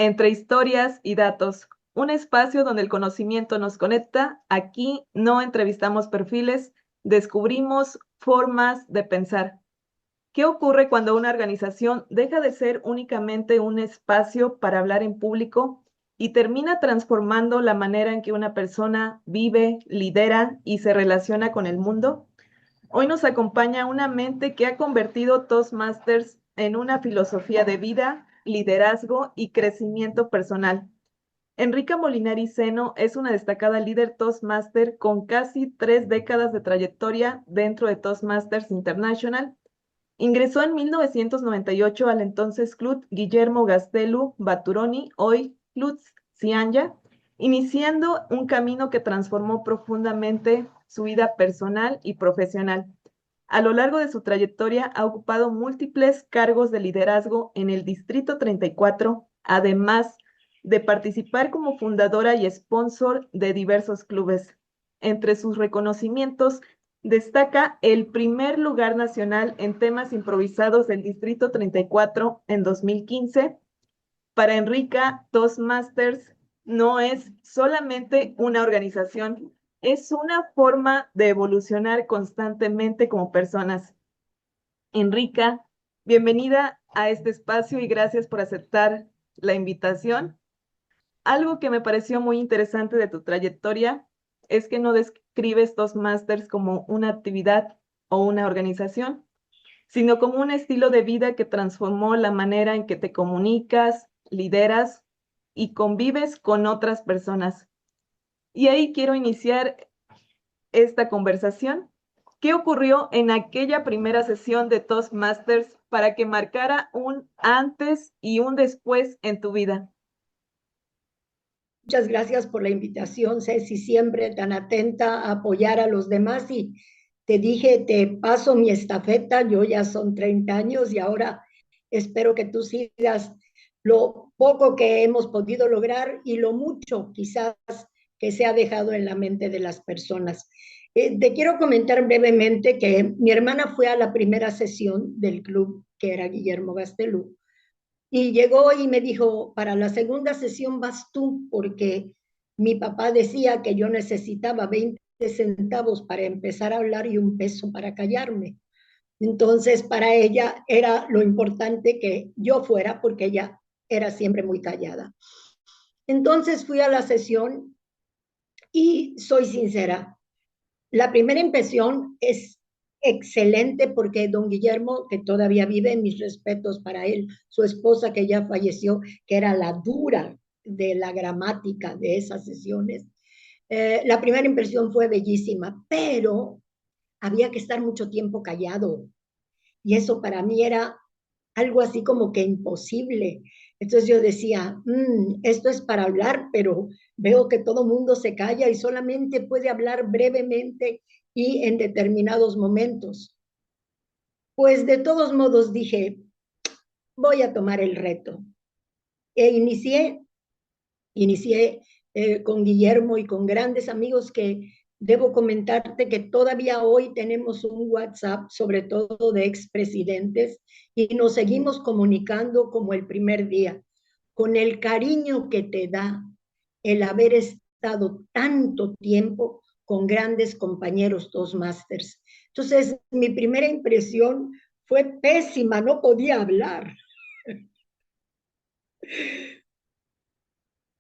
Entre historias y datos, un espacio donde el conocimiento nos conecta. Aquí no entrevistamos perfiles, descubrimos formas de pensar. ¿Qué ocurre cuando una organización deja de ser únicamente un espacio para hablar en público y termina transformando la manera en que una persona vive, lidera y se relaciona con el mundo? Hoy nos acompaña una mente que ha convertido Toastmasters en una filosofía de vida, liderazgo y crecimiento personal. Enrica Molinari Seno es una destacada líder Toastmaster con casi 3 décadas de trayectoria dentro de Toastmasters International. Ingresó en 1998 al entonces Club Guillermo Gastelu Baturoni, hoy Club Cianya, iniciando un camino que transformó profundamente su vida personal y profesional. A lo largo de su trayectoria ha ocupado múltiples cargos de liderazgo en el Distrito 34, además de participar como fundadora y sponsor de diversos clubes. Entre sus reconocimientos destaca el primer lugar nacional en temas improvisados del Distrito 34 en 2015. Para Enrica, Toastmasters no es solamente una organización, es una forma de evolucionar constantemente como personas. Enrica, bienvenida a este espacio y gracias por aceptar la invitación. Algo que me pareció muy interesante de tu trayectoria es que no describes Toastmasters como una actividad o una organización, sino como un estilo de vida que transformó la manera en que te comunicas, lideras y convives con otras personas. Y ahí quiero iniciar esta conversación. ¿Qué ocurrió en aquella primera sesión de Toastmasters para que marcara un antes y un después en tu vida? Muchas gracias por la invitación, Ceci, siempre tan atenta a apoyar a los demás. Y te dije, te paso mi estafeta, yo ya son 30 años y ahora espero que tú sigas lo poco que hemos podido lograr y lo mucho quizás que se ha dejado en la mente de las personas. Te quiero comentar brevemente que mi hermana fue a la primera sesión del club, que era Guillermo Gastelú, y llegó y me dijo, para la segunda sesión vas tú, porque mi papá decía que yo necesitaba 20 centavos para empezar a hablar y 1 peso para callarme. Entonces, para ella era lo importante que yo fuera, porque ella era siempre muy callada. Entonces fui a la sesión y soy sincera, la primera impresión es excelente porque don Guillermo, que todavía vive, mis respetos para él, su esposa que ya falleció, que era la dura de la gramática de esas sesiones. La primera impresión fue bellísima, pero había que estar mucho tiempo callado y eso para mí era algo así como que imposible. Entonces yo decía, esto es para hablar, pero veo que todo mundo se calla y solamente puede hablar brevemente y en determinados momentos. Pues de todos modos dije, voy a tomar el reto. E inicié con Guillermo y con grandes amigos que debo comentarte que todavía hoy tenemos un WhatsApp, sobre todo de expresidentes, y nos seguimos comunicando como el primer día, con el cariño que te da el haber estado tanto tiempo con grandes compañeros Toastmasters. Entonces, mi primera impresión fue pésima, no podía hablar,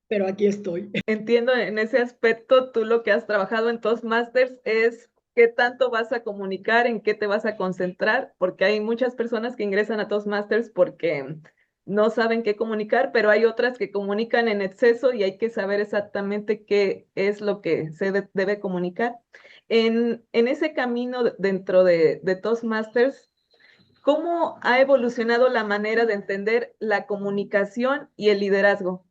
pero aquí estoy. Entiendo en ese aspecto, tú lo que has trabajado en Toastmasters es qué tanto vas a comunicar, en qué te vas a concentrar, porque hay muchas personas que ingresan a Toastmasters porque no saben qué comunicar, pero hay otras que comunican en exceso y hay que saber exactamente qué es lo que se debe comunicar. En ese camino dentro de Toastmasters, ¿cómo ha evolucionado la manera de entender la comunicación y el liderazgo?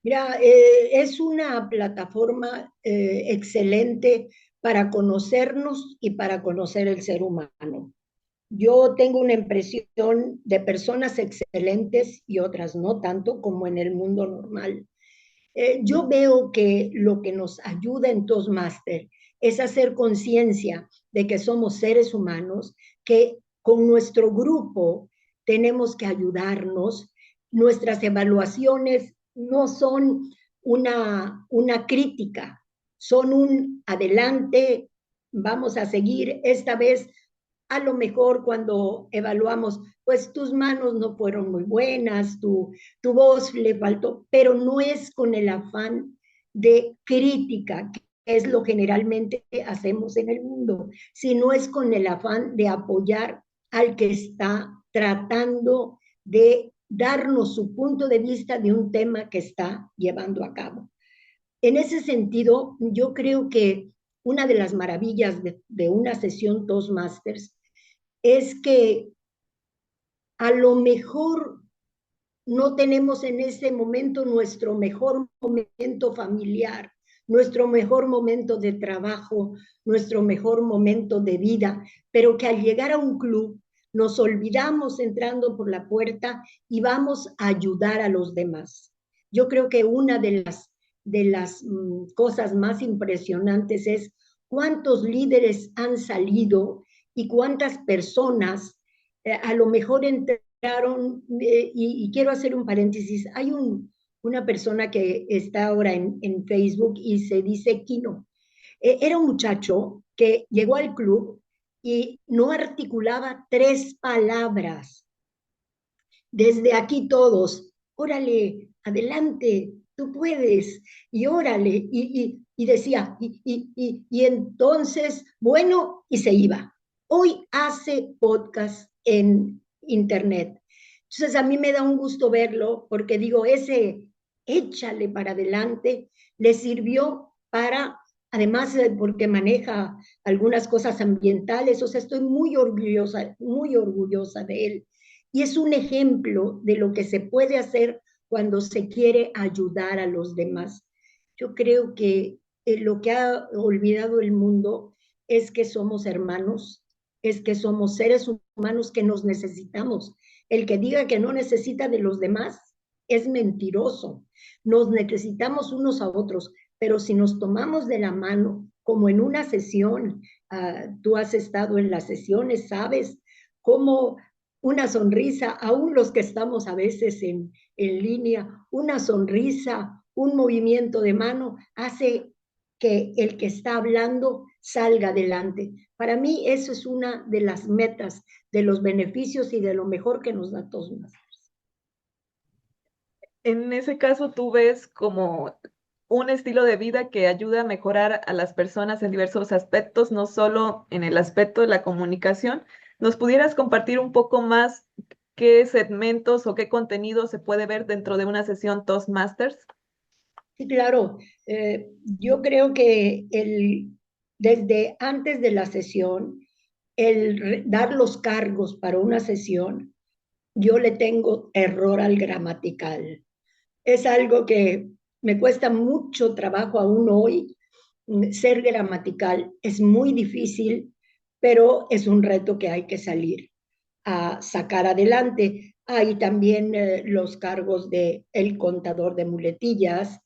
Mira, es una plataforma excelente para conocernos y para conocer el ser humano. Yo tengo una impresión de personas excelentes y otras no tanto como en el mundo normal. Yo veo que lo que nos ayuda en Toastmaster es hacer conciencia de que somos seres humanos, que con nuestro grupo tenemos que ayudarnos, nuestras evaluaciones no son una crítica, son un adelante, vamos a seguir esta vez. A lo mejor cuando evaluamos, pues tus manos no fueron muy buenas, tu voz le faltó, pero no es con el afán de crítica, que es lo generalmente hacemos en el mundo, sino es con el afán de apoyar al que está tratando de darnos su punto de vista de un tema que está llevando a cabo. En ese sentido, yo creo que una de las maravillas de una sesión Toastmasters es que a lo mejor no tenemos en ese momento nuestro mejor momento familiar, nuestro mejor momento de trabajo, nuestro mejor momento de vida, pero que al llegar a un club nos olvidamos entrando por la puerta y vamos a ayudar a los demás. Yo creo que una de las cosas más impresionantes es cuántos líderes han salido y cuántas personas a lo mejor y quiero hacer un paréntesis, hay una persona que está ahora en Facebook y se dice Kino. Era un muchacho que llegó al club y no articulaba 3 palabras. Desde aquí todos, órale, adelante, tú puedes, y órale, y decía, y entonces, bueno, y se iba. Hoy hace podcast en internet. Entonces a mí me da un gusto verlo porque digo, ese échale para adelante le sirvió para, además porque maneja algunas cosas ambientales, o sea, estoy muy orgullosa de él. Y es un ejemplo de lo que se puede hacer cuando se quiere ayudar a los demás. Yo creo que lo que ha olvidado el mundo es que somos hermanos, es que somos seres humanos que nos necesitamos. El que diga que no necesita de los demás es mentiroso. Nos necesitamos unos a otros, pero si nos tomamos de la mano, como en una sesión, tú has estado en las sesiones, sabes cómo una sonrisa, aún los que estamos a veces en línea, una sonrisa, un movimiento de mano hace que el que está hablando salga adelante. Para mí eso es una de las metas, de los beneficios y de lo mejor que nos da Toastmasters. En ese caso, tú ves como un estilo de vida que ayuda a mejorar a las personas en diversos aspectos, no solo en el aspecto de la comunicación. ¿Nos pudieras compartir un poco más qué segmentos o qué contenido se puede ver dentro de una sesión Toastmasters? Sí, claro. Yo creo que desde antes de la sesión, dar los cargos para una sesión, yo le tengo error al gramatical. Es algo que me cuesta mucho trabajo aún hoy. Ser gramatical es muy difícil, pero es un reto que hay que salir a sacar adelante. Hay también los cargos de el contador de muletillas,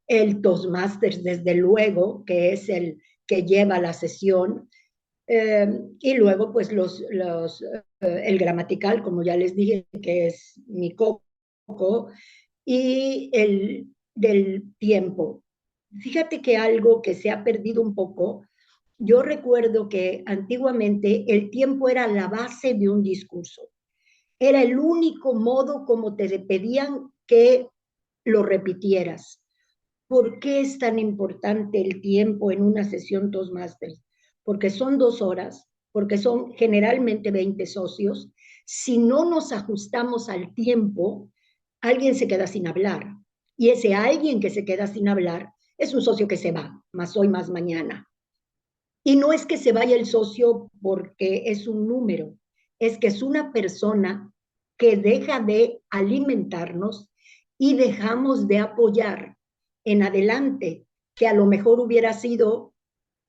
el Toastmasters, desde luego, que es el que lleva la sesión, y luego pues el gramatical, como ya les dije, que es mi coco, y el del tiempo. Fíjate que algo que se ha perdido un poco, yo recuerdo que antiguamente el tiempo era la base de un discurso. Era el único modo como te pedían que lo repitieras. ¿Por qué es tan importante el tiempo en una sesión Toastmasters? Porque son 2 horas, porque son generalmente 20 socios. Si no nos ajustamos al tiempo, alguien se queda sin hablar. Y ese alguien que se queda sin hablar es un socio que se va, más hoy, más mañana. Y no es que se vaya el socio porque es un número, es que es una persona que deja de alimentarnos y dejamos de apoyar en adelante, que a lo mejor hubiera sido,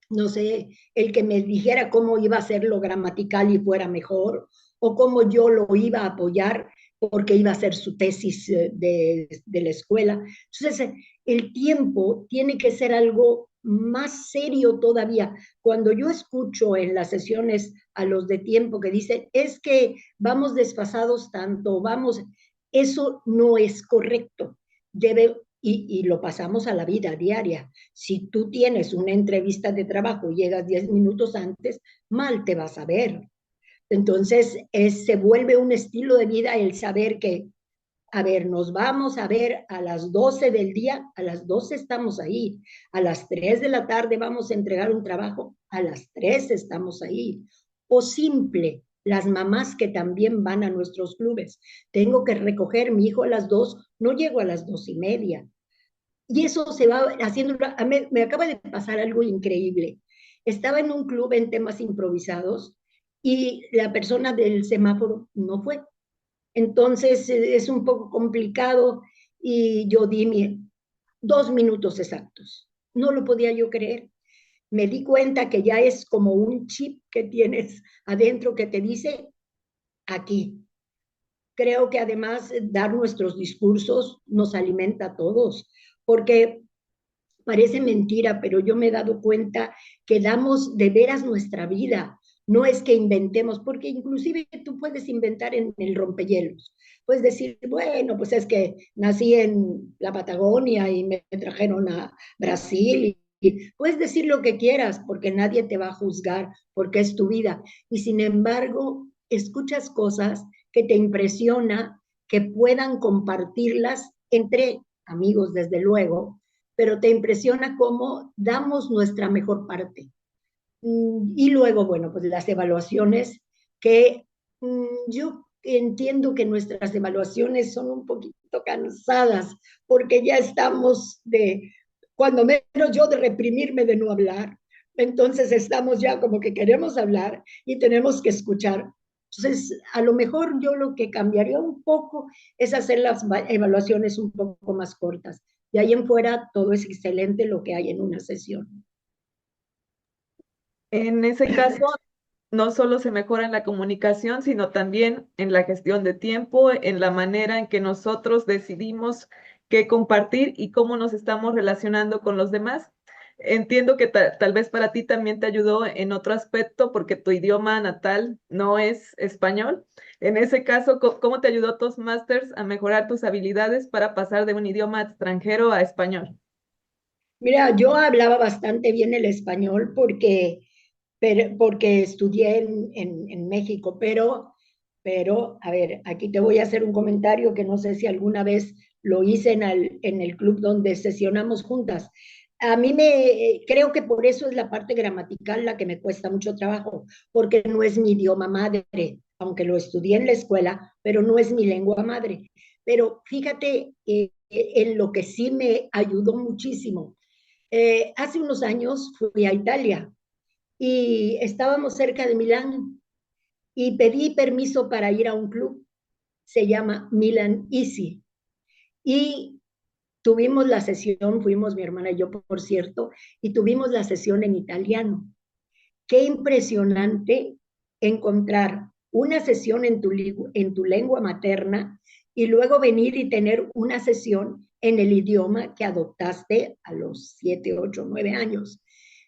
no sé, el que me dijera cómo iba a ser lo gramatical y fuera mejor, o cómo yo lo iba a apoyar porque iba a ser su tesis de la escuela. Entonces, el tiempo tiene que ser algo más serio todavía. Cuando yo escucho en las sesiones a los de tiempo que dicen, es que vamos desfasados tanto, vamos, Eso no es correcto. Debe, y lo pasamos a la vida diaria. Si tú tienes una entrevista de trabajo y llegas 10 minutos antes, mal te vas a ver. Entonces, se vuelve un estilo de vida el saber que, a ver, nos vamos a ver a las 12 del día, a las 12 estamos ahí, a las 3 de la tarde vamos a entregar un trabajo, a las 3 estamos ahí. O simple, las mamás que también van a nuestros clubes. Tengo que recoger mi hijo a las 2, no llego a las 2:30. Y eso se va haciendo, me acaba de pasar algo increíble. Estaba en un club en temas improvisados y la persona del semáforo no fue. Entonces es un poco complicado y yo di 2 minutos exactos. No lo podía yo creer. Me di cuenta que ya es como un chip que tienes adentro que te dice aquí. Creo que además dar nuestros discursos nos alimenta a todos, porque parece mentira, pero yo me he dado cuenta que damos de veras nuestra vida. No es que inventemos, porque inclusive tú puedes inventar en el rompehielos. Puedes decir, bueno, pues es que nací en la Patagonia y me trajeron a Brasil. Y puedes decir lo que quieras, porque nadie te va a juzgar, porque es tu vida. Y sin embargo, escuchas cosas que te impresiona, que puedan compartirlas entre amigos, desde luego, pero te impresiona cómo damos nuestra mejor parte. Y luego, bueno, pues las evaluaciones que yo entiendo que nuestras evaluaciones son un poquito cansadas porque ya estamos de, cuando menos yo, de reprimirme de no hablar. Entonces estamos ya como que queremos hablar y tenemos que escuchar. Entonces, a lo mejor yo lo que cambiaría un poco es hacer las evaluaciones un poco más cortas. De ahí en fuera, todo es excelente lo que hay en una sesión. En ese caso, no solo se mejora en la comunicación, sino también en la gestión de tiempo, en la manera en que nosotros decidimos qué compartir y cómo nos estamos relacionando con los demás. Entiendo que tal vez para ti también te ayudó en otro aspecto porque tu idioma natal no es español. En ese caso, ¿cómo te ayudó Toastmasters a mejorar tus habilidades para pasar de un idioma extranjero a español? Mira, yo hablaba bastante bien el español porque estudié en México, a ver, aquí te voy a hacer un comentario que no sé si alguna vez lo hice en el club donde sesionamos juntas. A mí creo que por eso es la parte gramatical la que me cuesta mucho trabajo, porque no es mi idioma madre, aunque lo estudié en la escuela, pero no es mi lengua madre. Pero fíjate en lo que sí me ayudó muchísimo. Hace unos años fui a Italia y estábamos cerca de Milán y pedí permiso para ir a un club, se llama Milan Easy. Y tuvimos la sesión, fuimos mi hermana y yo, por cierto, y tuvimos la sesión en italiano. Qué impresionante encontrar una sesión en tu lengua materna y luego venir y tener una sesión en el idioma que adoptaste a los 7, 8, 9 años.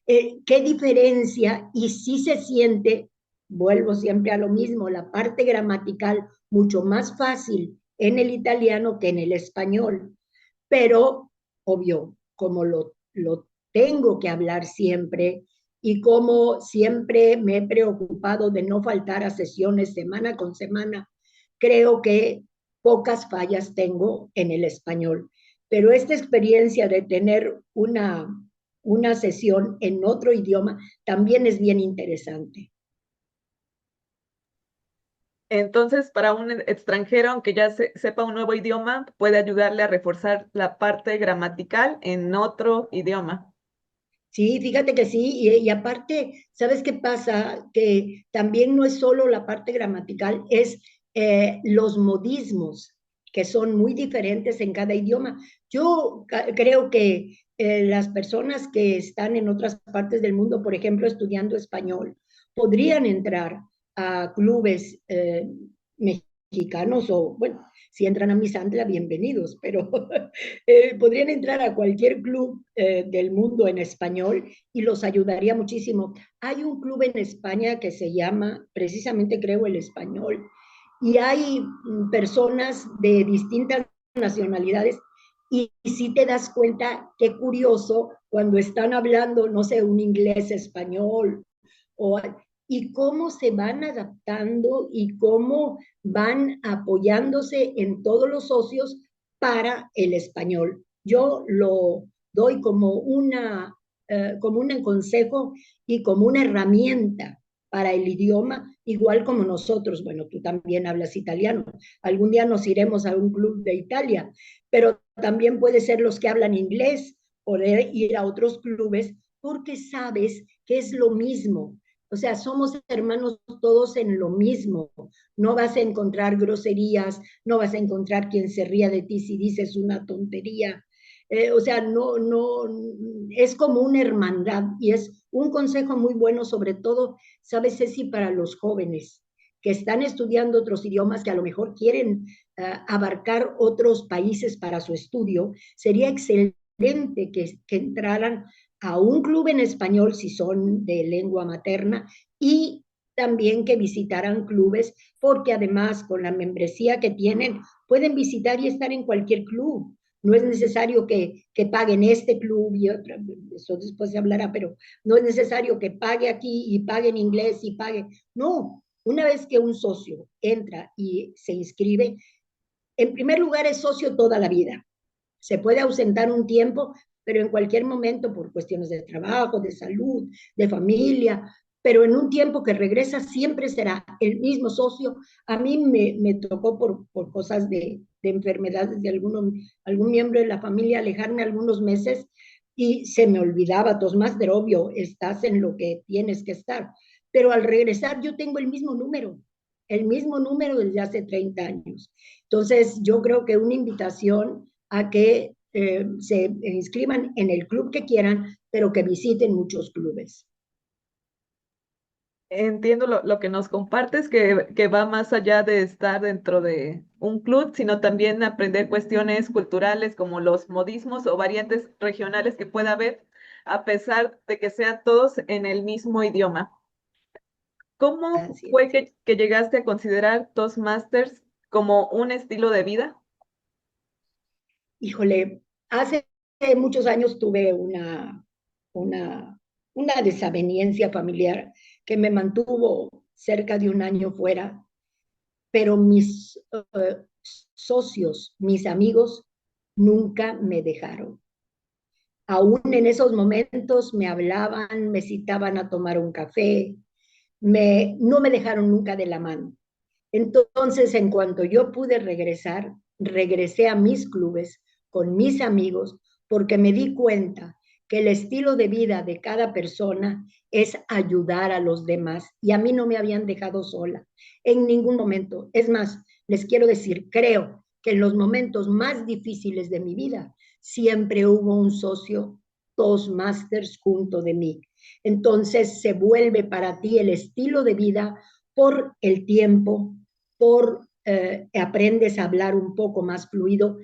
¿Qué diferencia? Y sí se siente, vuelvo siempre a lo mismo, la parte gramatical mucho más fácil en el italiano que en el español, pero obvio, como lo tengo que hablar siempre y como siempre me he preocupado de no faltar a sesiones semana con semana, creo que pocas fallas tengo en el español. Pero esta experiencia de tener una sesión en otro idioma también es bien interesante. Entonces, para un extranjero, aunque ya sepa un nuevo idioma, puede ayudarle a reforzar la parte gramatical en otro idioma. Sí, fíjate que sí, y aparte, ¿sabes qué pasa? Que también no es solo la parte gramatical, es los modismos, que son muy diferentes en cada idioma. Yo creo que las personas que están en otras partes del mundo, por ejemplo, estudiando español, podrían entrar a clubes mexicanos o, bueno, si entran a Misantla, bienvenidos, pero podrían entrar a cualquier club del mundo en español y los ayudaría muchísimo. Hay un club en España que se llama, precisamente creo, El Español, y hay personas de distintas nacionalidades y si te das cuenta, qué curioso, cuando están hablando, no sé, un inglés español, o, y cómo se van adaptando y cómo van apoyándose en todos los socios para el español. Yo lo doy como un consejo y como una herramienta para el idioma, igual como nosotros. Bueno, tú también hablas italiano. Algún día nos iremos a un club de Italia, pero también puede ser los que hablan inglés, poder ir a otros clubes, porque sabes que es lo mismo. O sea, somos hermanos todos en lo mismo. No vas a encontrar groserías, no vas a encontrar quien se ría de ti si dices una tontería. O sea, no, es como una hermandad y es un consejo muy bueno, sobre todo, ¿sabes, Ceci? Para los jóvenes que están estudiando otros idiomas, que a lo mejor quieren abarcar otros países para su estudio, sería excelente que entraran a un club en español si son de lengua materna y también que visitaran clubes, porque además con la membresía que tienen pueden visitar y estar en cualquier club. No es necesario que paguen este club y otro, eso después se hablará, pero no es necesario que pague aquí y pague en inglés y pague. No, una vez que un socio entra y se inscribe, en primer lugar es socio toda la vida. Se puede ausentar un tiempo, pero en cualquier momento por cuestiones de trabajo, de salud, de familia, pero en un tiempo que regresa siempre será el mismo socio. A mí me tocó por cosas de enfermedades de algún miembro de la familia alejarme algunos meses y se me olvidaba, Tosmaster, obvio, estás en lo que tienes que estar. Pero al regresar yo tengo el mismo número desde hace 30 años. Entonces yo creo que una invitación a que se inscriban en el club que quieran, pero que visiten muchos clubes. Entiendo lo que nos compartes, que va más allá de estar dentro de un club, sino también aprender cuestiones culturales como los modismos o variantes regionales que pueda haber, a pesar de que sean todos en el mismo idioma. ¿Cómo Así fue es. que llegaste a considerar Toastmasters como un estilo de vida? Híjole, hace muchos años tuve una, una desaveniencia familiar que me mantuvo cerca de un año fuera, pero mis socios, mis amigos, nunca me dejaron. Aún en esos momentos me hablaban, me citaban a tomar un café, no me dejaron nunca de la mano. Entonces, en cuanto yo pude regresar, regresé a mis clubes con mis amigos porque me di cuenta que el estilo de vida de cada persona es ayudar a los demás y a mí no me habían dejado sola en ningún momento. Es más, les quiero decir, creo que en los momentos más difíciles de mi vida siempre hubo un socio Toastmasters junto de mí. Entonces se vuelve para ti el estilo de vida por el tiempo, aprendes a hablar un poco más fluido.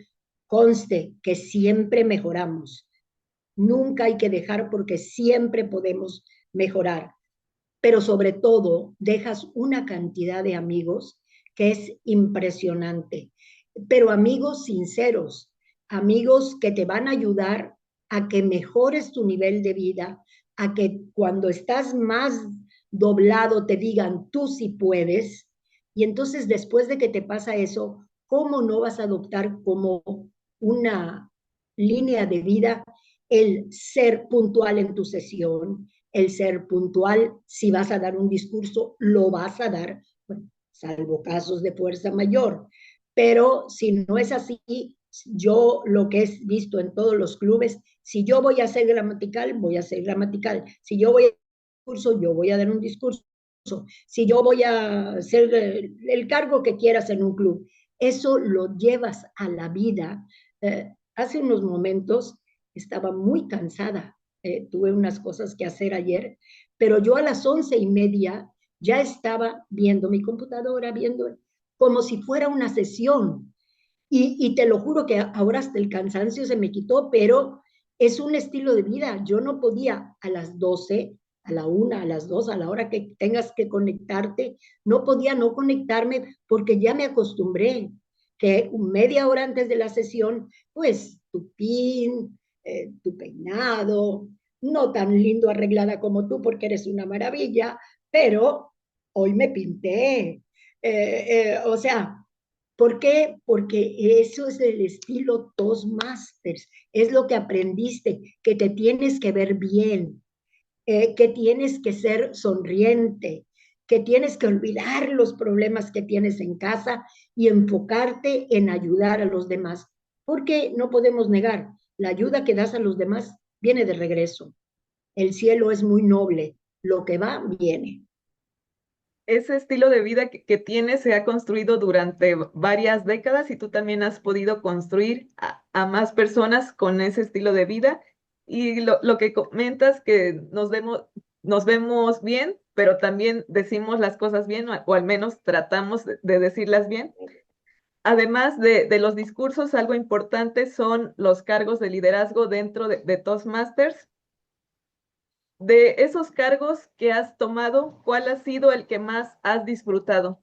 Conste que siempre mejoramos. Nunca hay que dejar porque siempre podemos mejorar. Pero sobre todo, dejas una cantidad de amigos que es impresionante. Pero amigos sinceros, amigos que te van a ayudar a que mejores tu nivel de vida, a que cuando estás más doblado te digan tú sí puedes. Y entonces después de que te pasa eso, ¿cómo no vas a adoptar como una línea de vida el ser puntual en tu sesión, el ser puntual, si vas a dar un discurso, lo vas a dar, bueno, salvo casos de fuerza mayor. Pero si no es así, yo lo que he visto en todos los clubes, si yo voy a ser gramatical, voy a ser gramatical. Si yo voy a dar un discurso, yo voy a dar un discurso. Si yo voy a hacer el cargo que quieras en un club, eso lo llevas a la vida. Hace unos momentos estaba muy cansada, tuve unas cosas que hacer ayer, pero yo a las 11:30 ya estaba viendo mi computadora, viendo como si fuera una sesión. Y te lo juro que ahora hasta el cansancio se me quitó, pero es un estilo de vida. Yo no podía a las 12 a la 1, a las 2, a la hora que tengas que conectarte. No podía no conectarme porque ya me acostumbré que media hora antes de la sesión, pues tu pin, tu peinado, no tan lindo arreglada como tú porque eres una maravilla, pero hoy me pinté. O sea, ¿por qué? Porque eso es el estilo Toastmasters, es lo que aprendiste, que te tienes que ver bien, que tienes que ser sonriente, que tienes que olvidar los problemas que tienes en casa y enfocarte en ayudar a los demás. Porque no podemos negar, la ayuda que das a los demás viene de regreso. El cielo es muy noble, lo que va, viene. Ese estilo de vida que tienes se ha construido durante varias décadas y tú también has podido construir a más personas con ese estilo de vida. Y lo que comentas que nos vemos bien, pero también decimos las cosas bien o al menos tratamos de decirlas bien. Además de los discursos, algo importante son los cargos de liderazgo dentro de Toastmasters. De esos cargos que has tomado, ¿cuál ha sido el que más has disfrutado?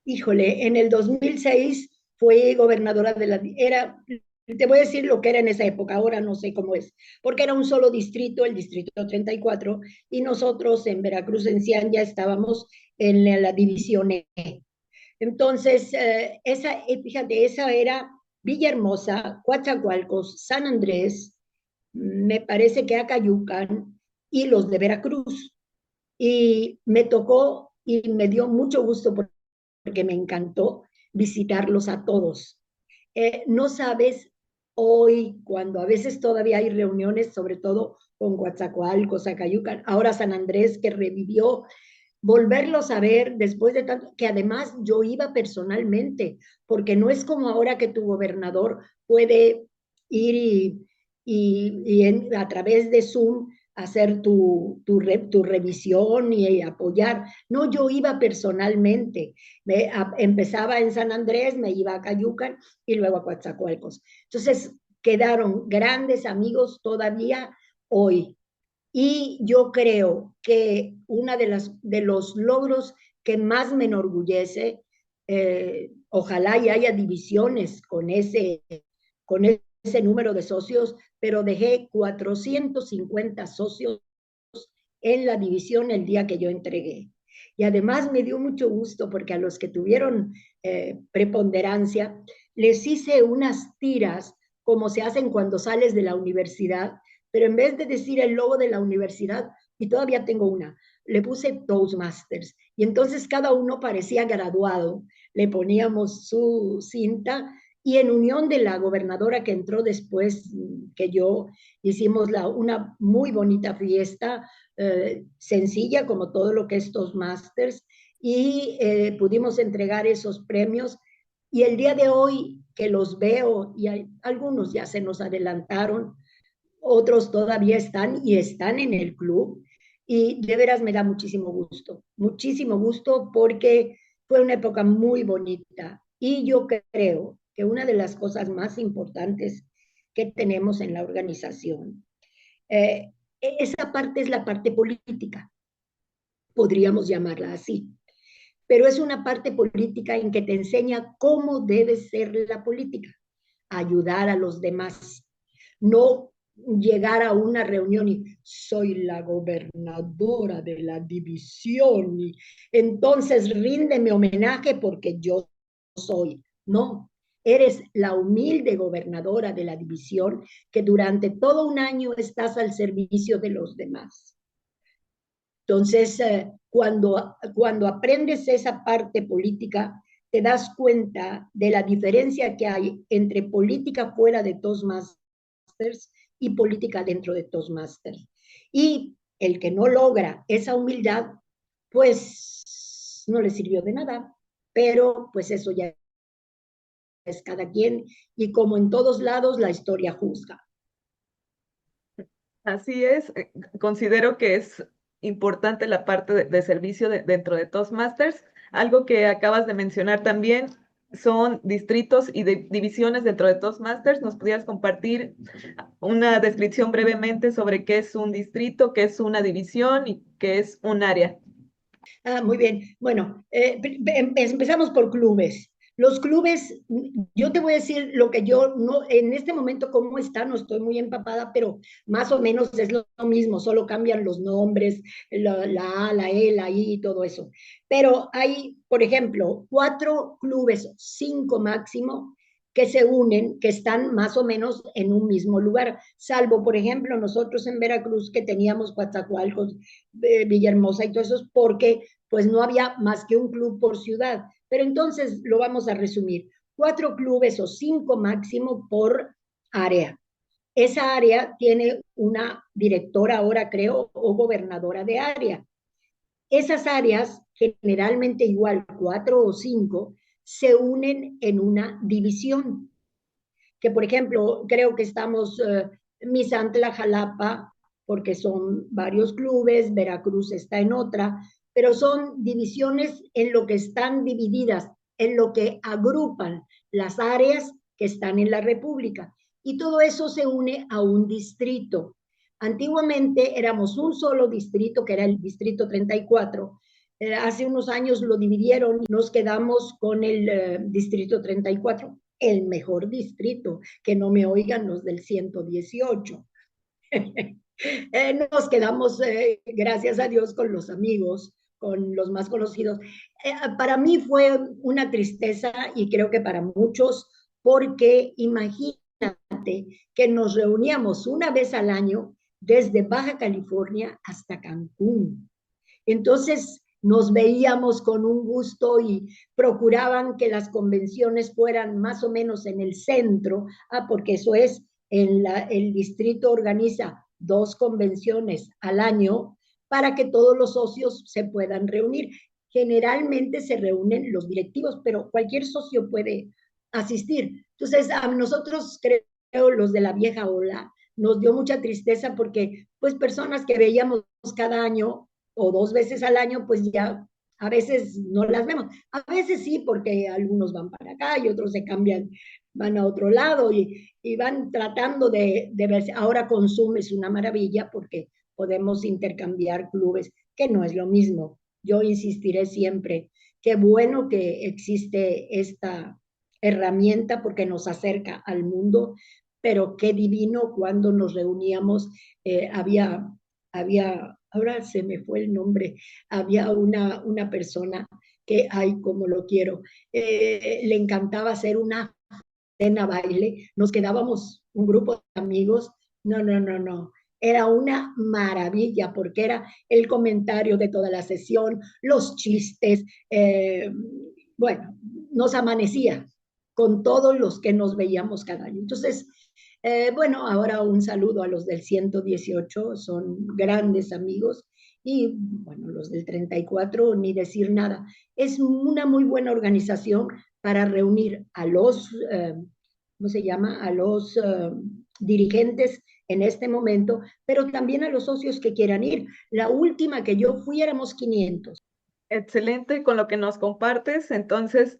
Híjole, en el 2006 fui gobernadora de te voy a decir lo que era en esa época, ahora no sé cómo es, porque era un solo distrito, el distrito 34, y nosotros en Veracruz, en Cian, ya estábamos en la división E. Entonces, fíjate, esa era Villahermosa, Coatzacoalcos, San Andrés, me parece que Acayucan y los de Veracruz. Y me tocó y me dio mucho gusto porque me encantó visitarlos a todos. No sabes hoy, cuando a veces todavía hay reuniones, sobre todo con Coatzacoalcos, Acayucan, ahora San Andrés que revivió, volverlos a ver después de tanto, que además yo iba personalmente, porque no es como ahora que tu gobernador puede ir a través de Zoom hacer tu revisión y apoyar. No, yo iba personalmente. Empezaba en San Andrés, me iba a Cayucan y luego a Coatzacoalcos. Entonces quedaron grandes amigos todavía hoy. Y yo creo que uno de los logros que más me enorgullece, ojalá y haya divisiones con ese número de socios, pero dejé 450 socios en la división el día que yo entregué. Y además me dio mucho gusto porque a los que tuvieron preponderancia, les hice unas tiras como se hacen cuando sales de la universidad, pero en vez de decir el logo de la universidad, y todavía tengo una, le puse Toastmasters. Y entonces cada uno parecía graduado, le poníamos su cinta y en unión de la gobernadora que entró después que yo, hicimos una muy bonita fiesta, sencilla como todo lo que es Toastmasters, y pudimos entregar esos premios. Y el día de hoy que los veo, y algunos ya se nos adelantaron, otros todavía están y están en el club, y de veras me da muchísimo gusto porque fue una época muy bonita. Y yo creo que una de las cosas más importantes que tenemos en la organización, esa parte es la parte política, podríamos llamarla así, pero es una parte política en que te enseña cómo debe ser la política, ayudar a los demás, no llegar a una reunión y soy la gobernadora de la división y entonces ríndeme homenaje porque yo soy. No, eres la humilde gobernadora de la división que durante todo un año estás al servicio de los demás. Entonces, cuando aprendes esa parte política, te das cuenta de la diferencia que hay entre política fuera de Toastmasters y política dentro de Toastmasters. Y el que no logra esa humildad, pues no le sirvió de nada, pero pues eso ya es cada quien y como en todos lados la historia juzga. Así es, considero que es importante la parte de servicio dentro de Toastmasters. Algo que acabas de mencionar también son distritos y divisiones dentro de Toastmasters. ¿Nos pudieras compartir una descripción brevemente sobre qué es un distrito, qué es una división y qué es un área? Muy bien. Bueno, empezamos por clubes. Los clubes, yo te voy a decir lo que yo no, en este momento cómo está, no estoy muy empapada, pero más o menos es lo mismo, solo cambian los nombres, la A, la E, la I y todo eso. Pero hay, por ejemplo, 4 clubes, 5 máximo, que se unen, que están más o menos en un mismo lugar, salvo, por ejemplo, nosotros en Veracruz que teníamos Coatzacoalcos, Villahermosa y todo eso, porque pues no había más que un club por ciudad. Pero entonces lo vamos a resumir. 4 clubes o 5 máximo por área. Esa área tiene una directora ahora, creo, o gobernadora de área. Esas áreas, generalmente igual 4 o 5, se unen en una división. Que, por ejemplo, creo que estamos Misantla, Jalapa, porque son varios clubes, Veracruz está en otra, pero son divisiones en lo que están divididas, en lo que agrupan las áreas que están en la República. Y todo eso se une a un distrito. Antiguamente éramos un solo distrito, que era el distrito 34. Hace unos años lo dividieron y nos quedamos con el distrito 34, el mejor distrito, que no me oigan los del 118. Nos quedamos, gracias a Dios, con los amigos, con los más conocidos. Para mí fue una tristeza y creo que para muchos, porque imagínate que nos reuníamos una vez al año desde Baja California hasta Cancún. Entonces nos veíamos con un gusto y procuraban que las convenciones fueran más o menos en el centro, porque eso es, el distrito organiza 2 convenciones al año para que todos los socios se puedan reunir. Generalmente se reúnen los directivos, pero cualquier socio puede asistir. Entonces, a nosotros, creo, los de la vieja ola, nos dio mucha tristeza porque, pues, personas que veíamos cada año o 2 veces al año, pues ya a veces no las vemos. A veces sí, porque algunos van para acá y otros se cambian, van a otro lado y van tratando de verse. Ahora Consum es una maravilla porque podemos intercambiar clubes, que no es lo mismo. Yo insistiré siempre, qué bueno que existe esta herramienta porque nos acerca al mundo, pero qué divino cuando nos reuníamos, había, ahora se me fue el nombre, había una persona que, ay, como lo quiero, le encantaba hacer una cena baile, nos quedábamos un grupo de amigos, no, no, no, no, era una maravilla porque era el comentario de toda la sesión, los chistes, bueno, nos amanecía con todos los que nos veíamos cada año. Entonces, bueno, ahora un saludo a los del 118, son grandes amigos, y bueno, los del 34, ni decir nada. Es una muy buena organización para reunir a los, ¿cómo se llama? A los dirigentes en este momento, pero también a los socios que quieran ir. La última que yo fui éramos 500. Excelente con lo que nos compartes. Entonces,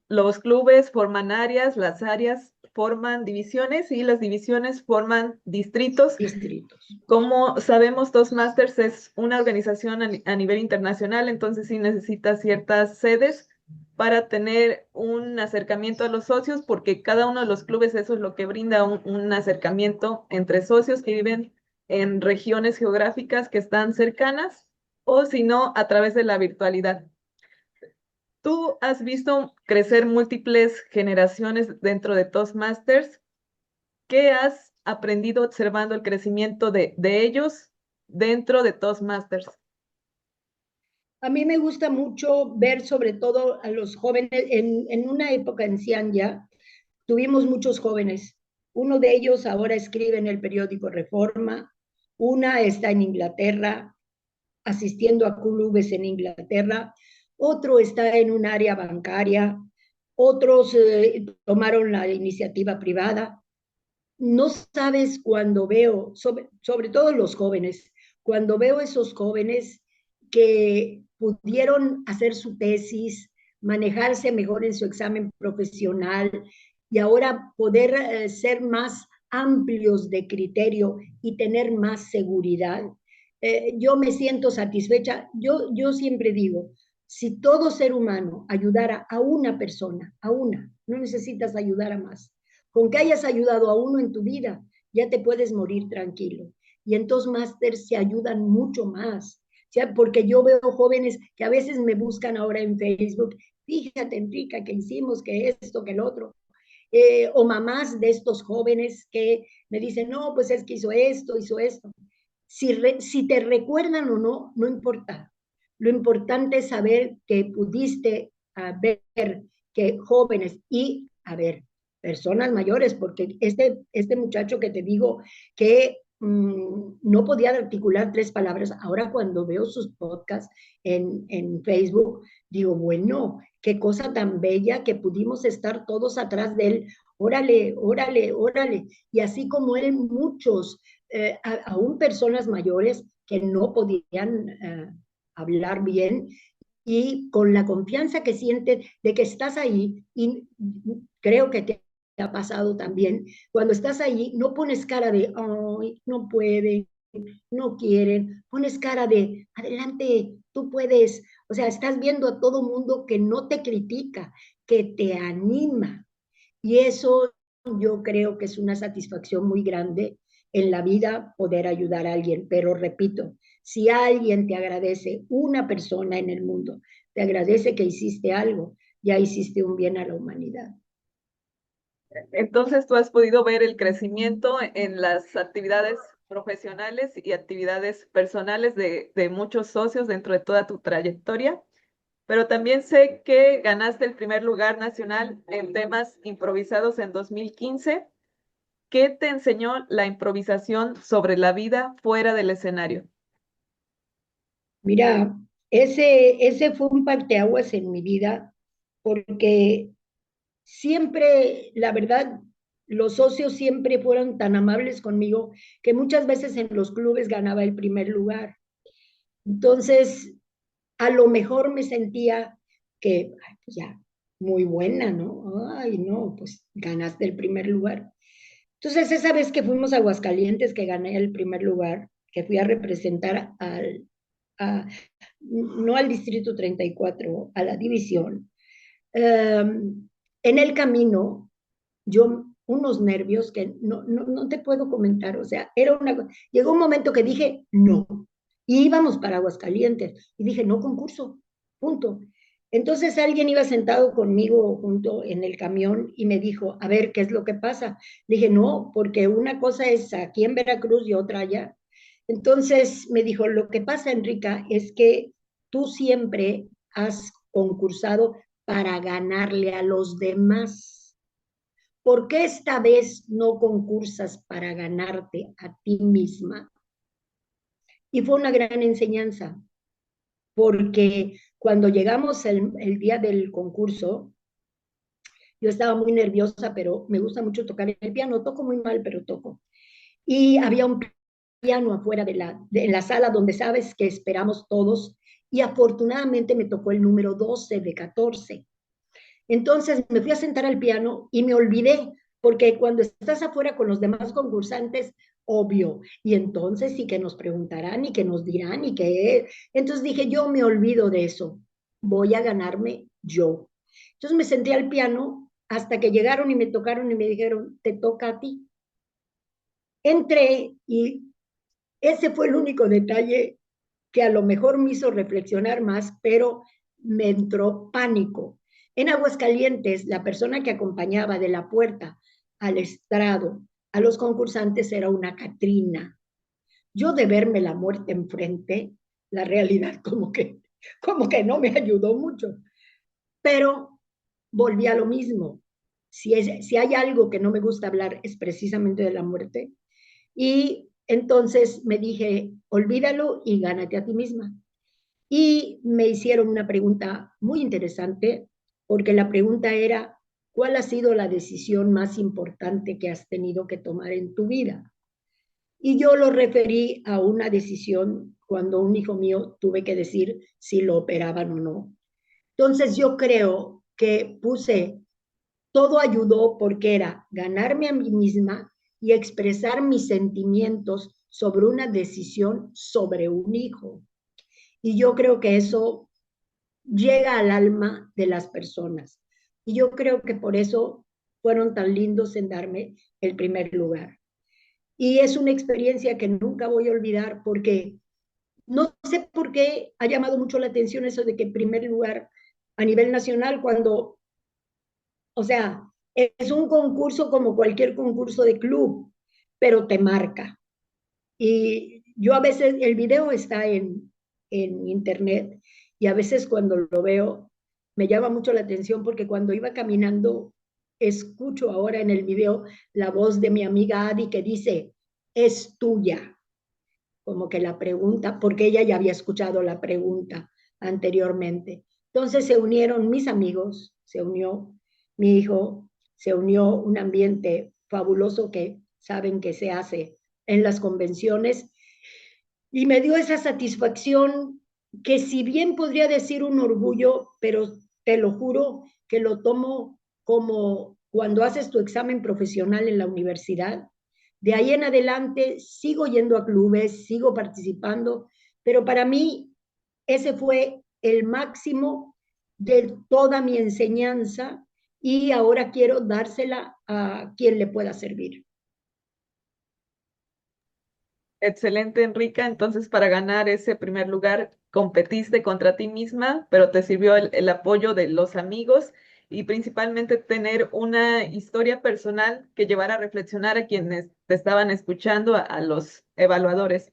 los clubes forman áreas, las áreas forman divisiones y las divisiones forman distritos. Distritos. Como sabemos, Toastmasters es una organización a nivel internacional, entonces sí necesita ciertas sedes para tener un acercamiento a los socios, porque cada uno de los clubes eso es lo que brinda un acercamiento entre socios que viven en regiones geográficas que están cercanas o si no, a través de la virtualidad. ¿Tú has visto crecer múltiples generaciones dentro de Toastmasters? ¿Qué has aprendido observando el crecimiento de ellos dentro de Toastmasters? A mí me gusta mucho ver sobre todo a los jóvenes. En una época en Cianya tuvimos muchos jóvenes. Uno de ellos ahora escribe en el periódico Reforma, una está en Inglaterra, asistiendo a clubes en Inglaterra, otro está en un área bancaria, otros tomaron la iniciativa privada. No sabes cuando veo, sobre todo los jóvenes, cuando veo esos jóvenes que pudieron hacer su tesis, manejarse mejor en su examen profesional y ahora poder ser más amplios de criterio y tener más seguridad. Yo me siento satisfecha. Yo siempre digo, si todo ser humano ayudara a una persona, a una, no necesitas ayudar a más. Con que hayas ayudado a uno en tu vida, ya te puedes morir tranquilo. Y entonces másters se ayudan mucho más. O sea, porque yo veo jóvenes que a veces me buscan ahora en Facebook, fíjate, Enrica, que hicimos, que esto, que el otro. O mamás de estos jóvenes que me dicen, no, pues es que hizo esto, hizo esto. Si te recuerdan o no, no importa. Lo importante es saber que pudiste ver que jóvenes y, a ver, personas mayores, porque este muchacho que te digo que no podía articular 3 palabras, ahora cuando veo sus podcasts en Facebook, digo, bueno, qué cosa tan bella que pudimos estar todos atrás de él, órale, órale, órale, y así como él, muchos, aún personas mayores que no podían hablar bien y con la confianza que sientes de que estás ahí, y creo que te ha pasado también, cuando estás ahí no pones cara de, ay, no pueden, no quieren, pones cara de, adelante, tú puedes, o sea, estás viendo a todo mundo que no te critica, que te anima, y eso yo creo que es una satisfacción muy grande en la vida poder ayudar a alguien. Pero repito, si alguien te agradece, una persona en el mundo te agradece que hiciste algo, ya hiciste un bien a la humanidad. Entonces, tú has podido ver el crecimiento en las actividades profesionales y actividades personales de muchos socios dentro de toda tu trayectoria, pero también sé que ganaste el primer lugar nacional en temas improvisados en 2015. ¿Qué te enseñó la improvisación sobre la vida fuera del escenario? Mira, ese fue un parteaguas en mi vida porque siempre, la verdad, los socios siempre fueron tan amables conmigo que muchas veces en los clubes ganaba el primer lugar. Entonces, a lo mejor me sentía que, ay, pues ya, muy buena, ¿no? Ay, no, pues ganaste el primer lugar. Entonces, esa vez que fuimos a Aguascalientes, que gané el primer lugar, que fui a representar a, no al Distrito 34, a la división, en el camino, yo, unos nervios que no te puedo comentar, o sea, llegó un momento que dije, no, y íbamos para Aguascalientes, y dije, no concurso, punto. Entonces alguien iba sentado conmigo junto en el camión y me dijo, a ver, ¿qué es lo que pasa? Le dije, no, porque una cosa es aquí en Veracruz y otra allá. Entonces me dijo, lo que pasa, Enrica, es que tú siempre has concursado para ganarle a los demás. ¿Por qué esta vez no concursas para ganarte a ti misma? Y fue una gran enseñanza, porque cuando llegamos el día del concurso, yo estaba muy nerviosa, pero me gusta mucho tocar el piano, toco muy mal, pero toco. Y había un piano afuera de la sala donde sabes que esperamos todos, y afortunadamente me tocó el número 12 de 14. Entonces me fui a sentar al piano y me olvidé, porque cuando estás afuera con los demás concursantes, obvio, y entonces sí que nos preguntarán y que nos dirán y que... Entonces dije, yo me olvido de eso, voy a ganarme yo. Entonces me senté al piano hasta que llegaron y me tocaron y me dijeron, te toca a ti. Entré y ese fue el único detalle que a lo mejor me hizo reflexionar más, pero me entró pánico. En Aguascalientes, la persona que acompañaba de la puerta al estrado a los concursantes era una Catrina. Yo de verme la muerte enfrente, la realidad como que no me ayudó mucho, pero volví a lo mismo. Si hay algo que no me gusta hablar es precisamente de la muerte. Y entonces me dije, olvídalo y gánate a ti misma. Y me hicieron una pregunta muy interesante, porque la pregunta era, ¿cuál ha sido la decisión más importante que has tenido que tomar en tu vida? Y yo lo referí a una decisión cuando un hijo mío tuve que decir si lo operaban o no. Entonces yo creo que puse, todo ayudó porque era ganarme a mí misma y expresar mis sentimientos sobre una decisión sobre un hijo. Y yo creo que eso llega al alma de las personas. Y yo creo que por eso fueron tan lindos en darme el primer lugar. Y es una experiencia que nunca voy a olvidar porque no sé por qué ha llamado mucho la atención eso de que en primer lugar a nivel nacional, cuando, o sea, es un concurso como cualquier concurso de club, pero te marca. Y yo a veces, el video está en internet y a veces cuando lo veo me llama mucho la atención porque cuando iba caminando escucho ahora en el video la voz de mi amiga Adi que dice, es tuya, como que la pregunta, porque ella ya había escuchado la pregunta anteriormente. Entonces se unieron mis amigos, se unió mi hijo, se unió un ambiente fabuloso que saben que se hace en las convenciones y me dio esa satisfacción que si bien podría decir un orgullo, pero te lo juro que lo tomo como cuando haces tu examen profesional en la universidad. De ahí en adelante sigo yendo a clubes, sigo participando, pero para mí ese fue el máximo de toda mi enseñanza y ahora quiero dársela a quien le pueda servir. Excelente, Enrica. Entonces, para ganar ese primer lugar, competiste contra ti misma, pero te sirvió el apoyo de los amigos y principalmente tener una historia personal que llevara a reflexionar a quienes te estaban escuchando, a los evaluadores.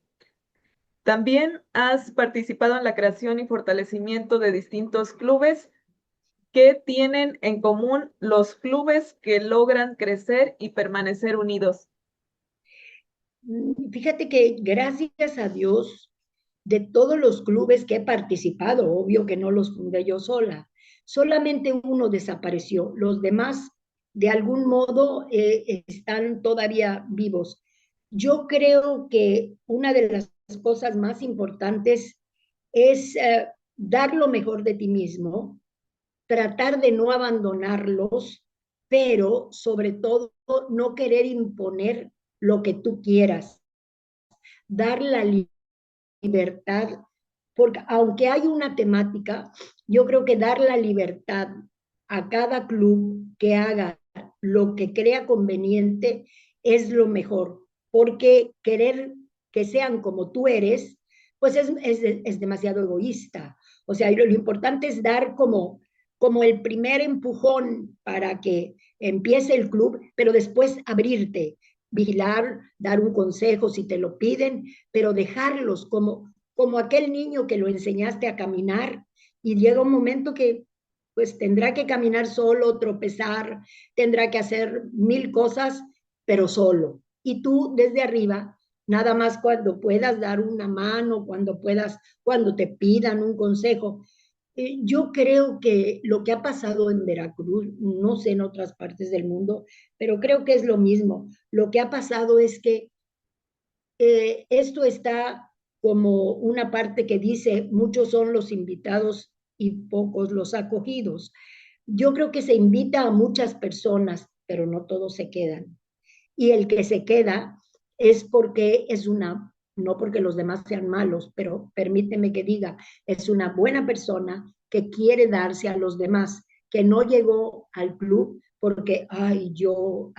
También has participado en la creación y fortalecimiento de distintos clubes. ¿Qué tienen en común los clubes que logran crecer y permanecer unidos? Fíjate que gracias a Dios, de todos los clubes que he participado, obvio que no los fundé yo sola, solamente uno desapareció, los demás de algún modo están todavía vivos. Yo creo que una de las cosas más importantes es dar lo mejor de ti mismo, tratar de no abandonarlos, pero sobre todo no querer imponer lo que tú quieras, dar la libertad, porque aunque hay una temática, yo creo que dar la libertad a cada club que haga lo que crea conveniente es lo mejor, porque querer que sean como tú eres, pues es demasiado egoísta. O sea, lo importante es dar como el primer empujón para que empiece el club, pero después abrirte, vigilar, dar un consejo si te lo piden, pero dejarlos como aquel niño que lo enseñaste a caminar y llega un momento que pues tendrá que caminar solo, tropezar, tendrá que hacer mil cosas, pero solo. Y tú desde arriba, nada más cuando puedas dar una mano, cuando puedas, cuando te pidan un consejo. Yo creo que lo que ha pasado en Veracruz, no sé en otras partes del mundo, pero creo que es lo mismo. Lo que ha pasado es que esto está como una parte que dice, muchos son los invitados y pocos los acogidos. Yo creo que se invita a muchas personas, pero no todos se quedan. Y el que se queda es porque es una, no porque los demás sean malos, pero permíteme que diga, es una buena persona que quiere darse a los demás, que no llegó al club porque, ay, yo,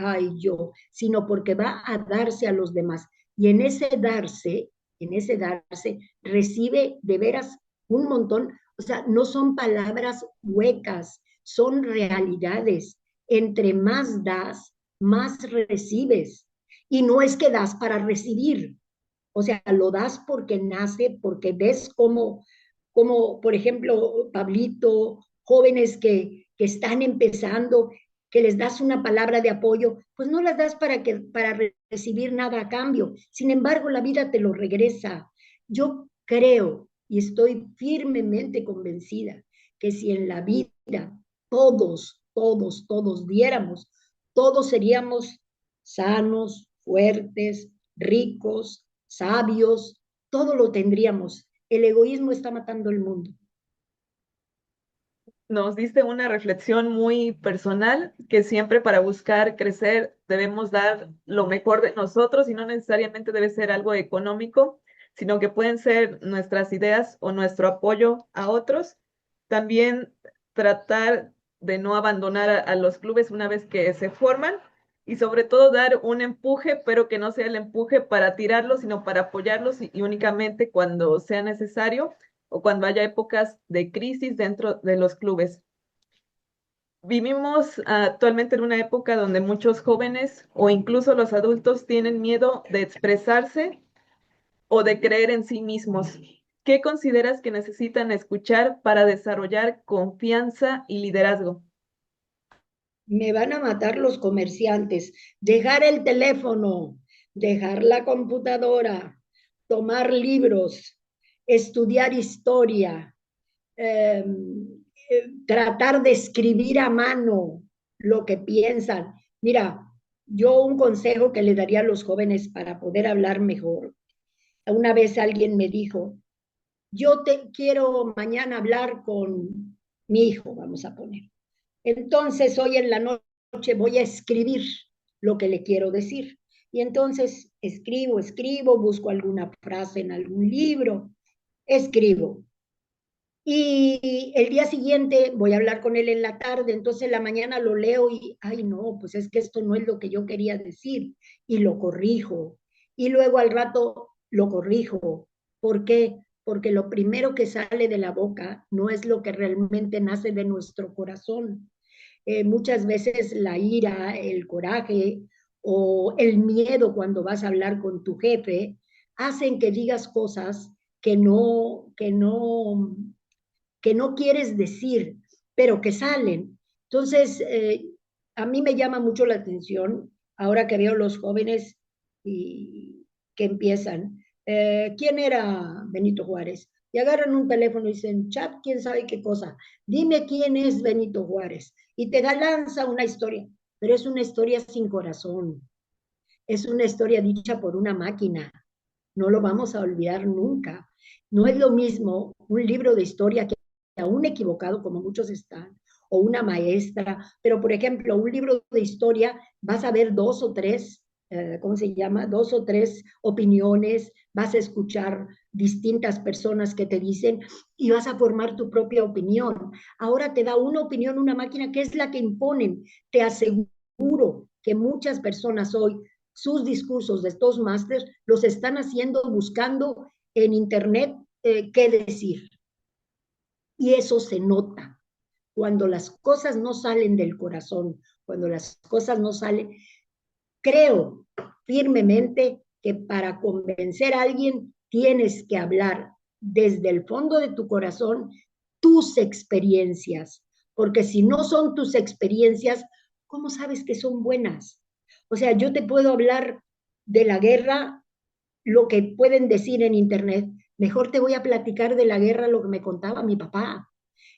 sino porque va a darse a los demás. Y en ese darse, recibe de veras un montón, o sea, no son palabras huecas, son realidades. Entre más das, más recibes. Y no es que das para recibir, o sea, lo das porque nace, porque ves como por ejemplo, Pablito, jóvenes que están empezando, que les das una palabra de apoyo, pues no las das para recibir nada a cambio. Sin embargo, la vida te lo regresa. Yo creo y estoy firmemente convencida que si en la vida todos diéramos, todos seríamos sanos, fuertes, ricos, sabios, todo lo tendríamos. El egoísmo está matando el mundo. Nos diste una reflexión muy personal que siempre para buscar crecer debemos dar lo mejor de nosotros y no necesariamente debe ser algo económico, sino que pueden ser nuestras ideas o nuestro apoyo a otros. También tratar de no abandonar a los clubes una vez que se forman y sobre todo dar un empuje, pero que no sea el empuje para tirarlos, sino para apoyarlos y únicamente cuando sea necesario o cuando haya épocas de crisis dentro de los clubes. Vivimos actualmente en una época donde muchos jóvenes o incluso los adultos tienen miedo de expresarse o de creer en sí mismos. ¿Qué consideras que necesitan escuchar para desarrollar confianza y liderazgo? Me van a matar los comerciantes. Dejar el teléfono, dejar la computadora, tomar libros, estudiar historia, eh, tratar de escribir a mano lo que piensan. Mira, yo un consejo que le daría a los jóvenes para poder hablar mejor. Una vez alguien me dijo, yo te quiero mañana hablar con mi hijo, vamos a poner. Entonces, hoy en la noche voy a escribir lo que le quiero decir. Y entonces escribo, busco alguna frase en algún libro, escribo. Y el día siguiente voy a hablar con él en la tarde, entonces en la mañana lo leo y, ay no, pues es que esto no es lo que yo quería decir y lo corrijo. Y luego al rato lo corrijo. ¿Por qué? Porque lo primero que sale de la boca no es lo que realmente nace de nuestro corazón. Muchas veces la ira, el coraje o el miedo cuando vas a hablar con tu jefe hacen que digas cosas que no quieres decir, pero que salen. Entonces, a mí me llama mucho la atención ahora que veo los jóvenes y que empiezan. ¿Quién era Benito Juárez? Y agarran un teléfono y dicen, chat, quién sabe qué cosa. Dime quién es Benito Juárez. Y te lanza una historia, pero es una historia sin corazón. Es una historia dicha por una máquina. No lo vamos a olvidar nunca. No es lo mismo un libro de historia que aún equivocado, como muchos están, o una maestra, pero por ejemplo, un libro de historia vas a ver dos o tres, ¿cómo se llama? Dos o tres opiniones, vas a escuchar distintas personas que te dicen y vas a formar tu propia opinión. Ahora te da una opinión una máquina que es la que imponen. Te aseguro que muchas personas hoy sus discursos de estos másters los están haciendo buscando en internet qué decir. Y eso se nota. Cuando las cosas no salen del corazón, cuando las cosas no salen, creo firmemente que para convencer a alguien tienes que hablar desde el fondo de tu corazón tus experiencias, porque si no son tus experiencias, ¿cómo sabes que son buenas? O sea, yo te puedo hablar de la guerra, lo que pueden decir en internet, mejor te voy a platicar de la guerra lo que me contaba mi papá.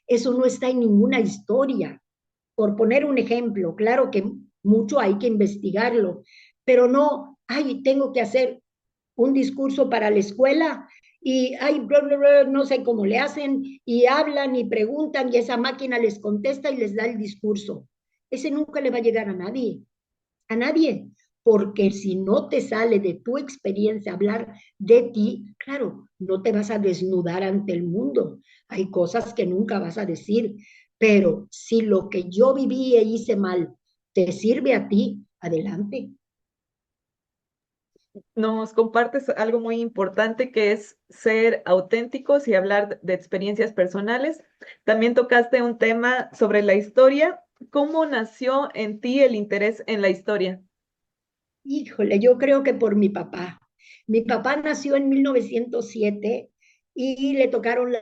Eso no está en ninguna historia. Por poner un ejemplo, claro que mucho hay que investigarlo, pero no, ay, tengo que hacer un discurso para la escuela y ay, bla, bla, bla, no sé cómo le hacen y hablan y preguntan y esa máquina les contesta y les da el discurso. Ese nunca le va a llegar a nadie, porque si no te sale de tu experiencia hablar de ti, claro, no te vas a desnudar ante el mundo. Hay cosas que nunca vas a decir, pero si lo que yo viví e hice mal te sirve a ti, adelante. Nos compartes algo muy importante que es ser auténticos y hablar de experiencias personales. También tocaste un tema sobre la historia. ¿Cómo nació en ti el interés en la historia? Híjole, yo creo que por mi papá. Mi papá nació en 1907 y le tocaron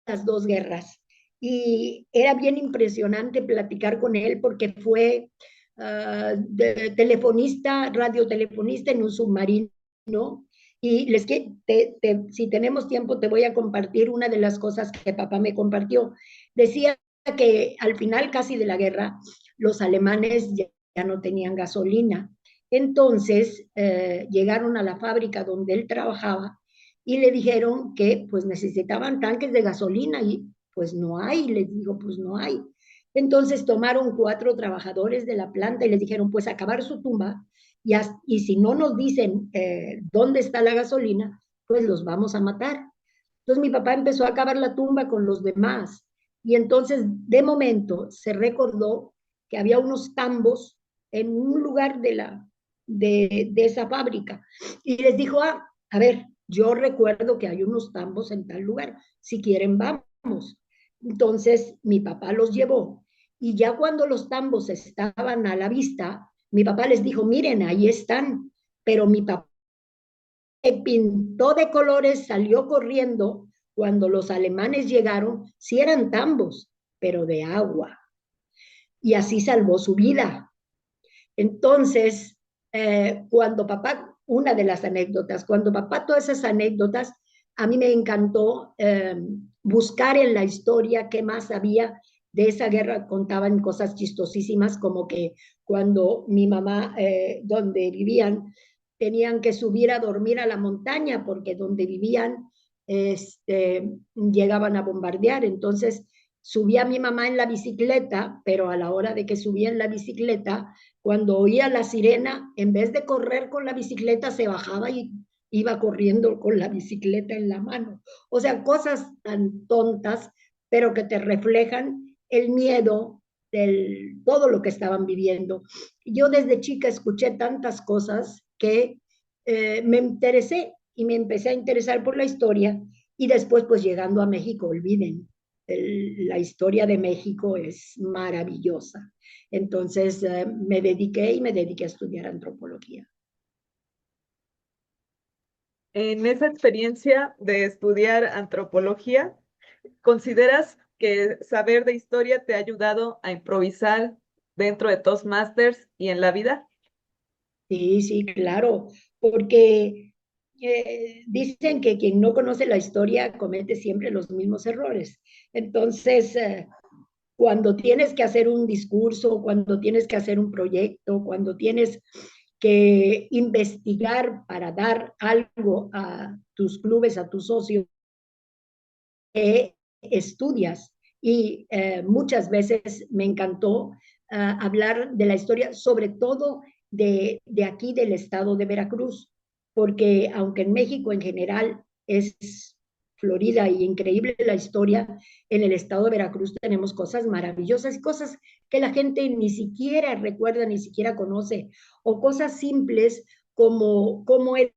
las dos guerras. Y era bien impresionante platicar con él porque fue telefonista, radiotelefonista en un submarino. Y si tenemos tiempo, te voy a compartir una de las cosas que papá me compartió. Decía que al final casi de la guerra, los alemanes ya no tenían gasolina, entonces llegaron a la fábrica donde él trabajaba y le dijeron que pues necesitaban tanques de gasolina Pues no hay, les digo, pues no hay. Entonces tomaron 4 trabajadores de la planta y les dijeron, pues acabar su tumba y si no nos dicen dónde está la gasolina, pues los vamos a matar. Entonces mi papá empezó a cavar la tumba con los demás y entonces de momento se recordó que había unos tambos en un lugar de esa fábrica y les dijo, a ver, yo recuerdo que hay unos tambos en tal lugar, si quieren vamos. Entonces mi papá los llevó y ya cuando los tambos estaban a la vista, mi papá les dijo, miren, ahí están, pero mi papá pintó de colores, salió corriendo. Cuando los alemanes llegaron, sí eran tambos, pero de agua. Y así salvó su vida. Entonces, cuando papá, una de las anécdotas, cuando papá, todas esas anécdotas, a mí me encantó buscar en la historia qué más había de esa guerra. Contaban cosas chistosísimas como que cuando mi mamá, donde vivían, tenían que subir a dormir a la montaña porque donde vivían llegaban a bombardear. Entonces subía mi mamá en la bicicleta, pero a la hora de que subía en la bicicleta, cuando oía la sirena, en vez de correr con la bicicleta, se bajaba y iba corriendo con la bicicleta en la mano. O sea, cosas tan tontas, pero que te reflejan el miedo de todo lo que estaban viviendo. Yo desde chica escuché tantas cosas que me interesé y me empecé a interesar por la historia y después pues llegando a México, olviden, la historia de México es maravillosa. Entonces me dediqué a estudiar antropología. En esa experiencia de estudiar antropología, ¿consideras que saber de historia te ha ayudado a improvisar dentro de Toastmasters y en la vida? Sí, sí, claro, porque dicen que quien no conoce la historia comete siempre los mismos errores. Entonces, cuando tienes que hacer un discurso, cuando tienes que hacer un proyecto, cuando tienes que investigar para dar algo a tus clubes, a tus socios, estudias. Y muchas veces me encantó hablar de la historia, sobre todo de aquí del estado de Veracruz, porque aunque en México en general es Florida y increíble la historia, en el estado de Veracruz tenemos cosas maravillosas y cosas que la gente ni siquiera recuerda, ni siquiera conoce, o cosas simples como era,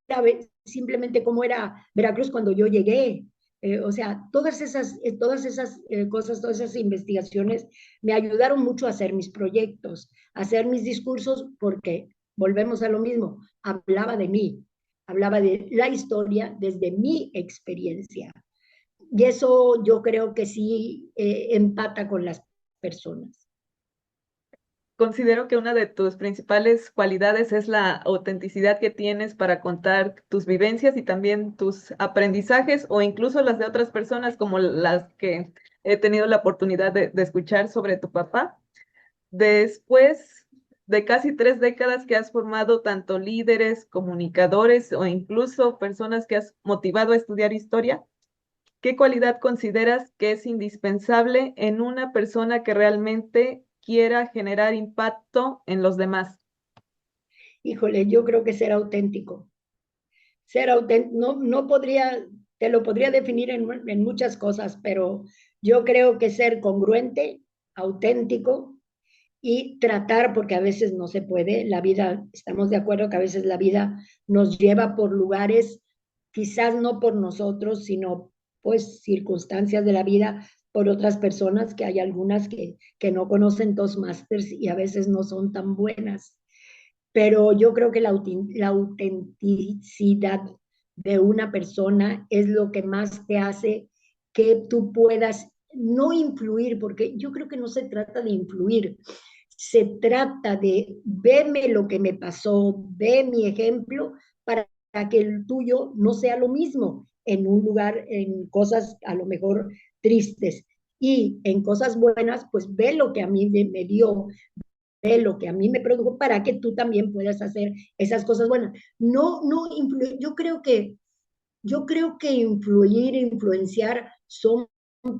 simplemente como era Veracruz cuando yo llegué. O sea, todas esas cosas, todas esas investigaciones me ayudaron mucho a hacer mis proyectos, a hacer mis discursos, porque volvemos a lo mismo, hablaba de la historia desde mi experiencia. Y eso yo creo que sí empata con las personas. Considero que una de tus principales cualidades es la autenticidad que tienes para contar tus vivencias y también tus aprendizajes o incluso las de otras personas como las que he tenido la oportunidad de escuchar sobre tu papá. Después de casi 3 décadas que has formado tanto líderes, comunicadores o incluso personas que has motivado a estudiar historia, ¿qué cualidad consideras que es indispensable en una persona que realmente quiera generar impacto en los demás? Híjole, yo creo que ser auténtico, no, no podría, te lo podría definir en muchas cosas, pero yo creo que ser congruente, auténtico y tratar, porque a veces no se puede, la vida, estamos de acuerdo que a veces la vida nos lleva por lugares, quizás no por nosotros, sino pues circunstancias de la vida, por otras personas, que hay algunas que no conocen Toastmasters y a veces no son tan buenas. Pero yo creo que la autenticidad de una persona es lo que más te hace que tú puedas no influir, porque yo creo que no se trata de influir, se trata de verme lo que me pasó, ve mi ejemplo para que el tuyo no sea lo mismo en un lugar, en cosas a lo mejor tristes. Y en cosas buenas, pues ve lo que a mí me dio, de lo que a mí me produjo para que tú también puedas hacer esas cosas buenas. No, no, yo creo que influir, influenciar son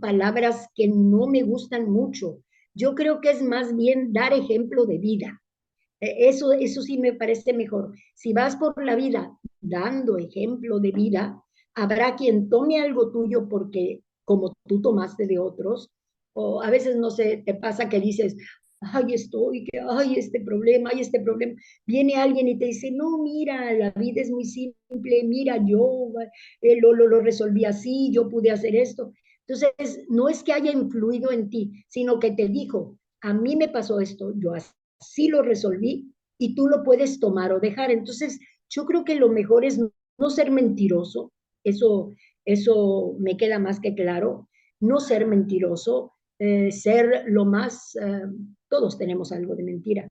palabras que no me gustan mucho. Yo creo que es más bien dar ejemplo de vida. Eso sí me parece mejor. Si vas por la vida dando ejemplo de vida, habrá quien tome algo tuyo porque como tú tomaste de otros, o a veces no sé, te pasa que dices, ay, estoy, que ay, este problema, ay, este problema. Viene alguien y te dice, no, mira, la vida es muy simple, mira, yo lo resolví así, yo pude hacer esto. Entonces, no es que haya influido en ti, sino que te dijo, a mí me pasó esto, yo así lo resolví y tú lo puedes tomar o dejar. Entonces, yo creo que lo mejor es no ser mentiroso, eso, eso me queda más que claro, no ser mentiroso, ser lo más, todos tenemos algo de mentira,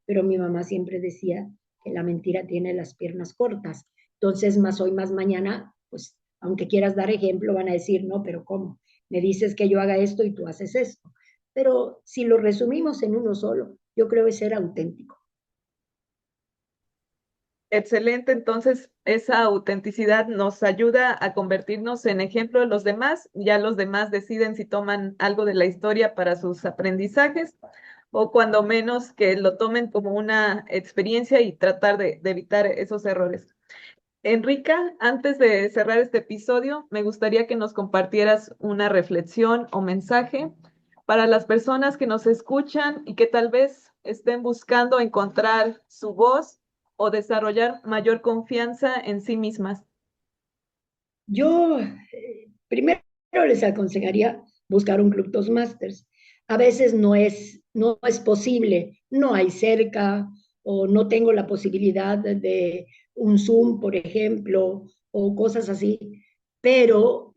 pero mi mamá siempre decía que la mentira tiene las piernas cortas. Entonces, más hoy, más mañana, pues, aunque quieras dar ejemplo, van a decir, no, pero ¿cómo? Me dices que yo haga esto y tú haces esto. Pero si lo resumimos en uno solo, yo creo que es ser auténtico. Excelente, entonces esa autenticidad nos ayuda a convertirnos en ejemplo de los demás. Ya los demás deciden si toman algo de la historia para sus aprendizajes o cuando menos que lo tomen como una experiencia y tratar de evitar esos errores. Enrica, antes de cerrar este episodio, me gustaría que nos compartieras una reflexión o mensaje para las personas que nos escuchan y que tal vez estén buscando encontrar su voz o desarrollar mayor confianza en sí mismas. Yo primero les aconsejaría buscar un club Toastmasters. A veces no es posible, no hay cerca o no tengo la posibilidad de un Zoom, por ejemplo, o cosas así, pero